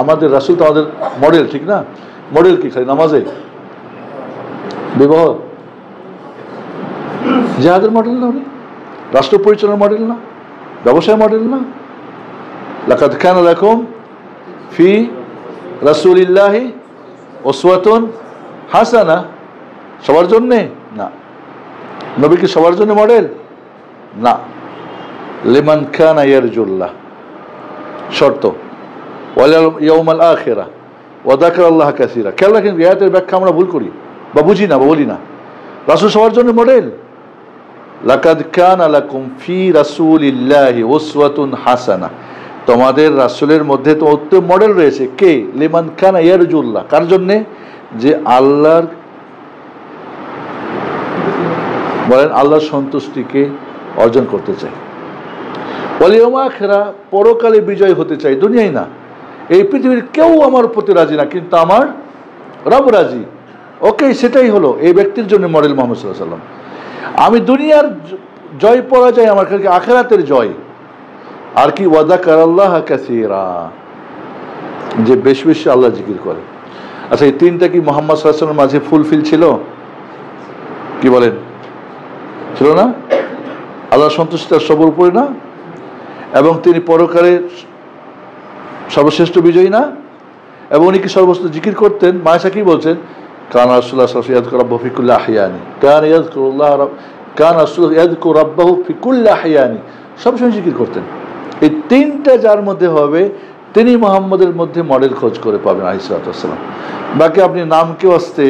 আমাদের রাসূল তো আমাদের মডেল, ঠিক না? মডেল কি খালি নামাজে, বিবাহ, জিহাদের মডেল না? উনি রাষ্ট্র পরিচালনার মডেল না? ব্যবসায় মডেল না? লাকাদ কানা লাকুম ফি রাসূলিল্লাহি উসওয়াতুন হাসানা। সবার জন্যে না। নবী কি সবার জন্য মডেল না। লিমান কানা ইয়ারজুল্লাহ, শর্ত ওয়াল ইয়াউমাল আখিরা ওয়া যাকারাল্লাহ কাসীরা। খেয়াল রাখেন, আয়াতের ব্যাখ্যা আমরা ভুল করি বা বুঝি না বা বলি না। রাসূল সবার জন্য মডেল। লাকাদ কানা লাকুম ফি রাসূলিল্লাহি উসওয়াতুন হাসানা, তোমাদের রাসূলের মধ্যে তো উত্তম মডেল রয়েছে। কে? লিমান কানা ইয়ারজুল্লাহ, কার জন্যে? যে আল্লাহর, বলেন, আল্লাহর সন্তুষ্টিকে অর্জন করতে চাই। ওয়াল ইয়াউমাল আখিরা, পরকালে বিজয় হতে চাই, দুনিয়ায় না। এই পৃথিবীর কেউ আমার প্রতি রাজি না, কিন্তু আমার রব রাজি। ওকে, সেটাই হলো এই ব্যক্তির জন্য মডেল মুহাম্মদ সাল্লাল্লাহু আলাইহি ওয়াসাল্লাম। আমি দুনিয়ার জয় পরাজয় আমার কাছে, আখিরাতের জয়। আর কি? ওয়া যাকারাল্লাহ কাসীরা, যে বেশি বেশি আল্লাহ জিকির করে। আচ্ছা, এই তিনটা কি মুহাম্মদ সাল্লাল্লাহু আলাইহি ওয়াসাল্লামের মাঝে ফুলফিল ছিল? কি বলেন, ছিল না? আল্লাহর সন্তুষ্টি তার সবার উপরে না? এবং তিনি পরকালে সর্বশ্রেষ্ঠ বিজয়ী না? এবং উনি কি সর্বস্ত জিকির করতেন? মায়েশা কি বলছেন? কানা রাসূলুল্লাহ সাল্লাল্লাহু আলাইহি ওয়াসাল্লাম ইয়াযকুরু রাব্বাহু ফি কুল্লি আহইয়ানি, কানা রাসূলুল্লাহ ইয়াযকুরু রাব্বাহু ফি কুল্লি আহইয়ানি, সবসময় জিকির করতেন। এই তিনটা যার মধ্যে হবে, তিনি মুহাম্মদের মধ্যে মডেল খোঁজ করে পাবেন আলাইহিস সালাতু ওয়াস সালাম। বাকি আপনি নামকে আসতে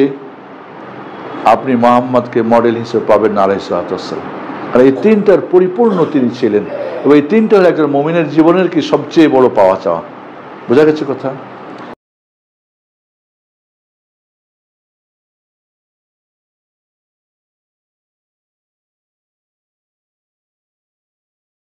আপনি মুহাম্মদকে মডেল হিসেবে পাবেন না আলাইহিস সালাতু ওয়াস সালাম। আর এই তিনটার পরিপূর্ণ তিনি ছিলেন, এবং এই তিনটা হলো একজন মুমিনের জীবনের কি সবচেয়ে বড় পাওয়া চাওয়া। বোঝা গেছে কথা?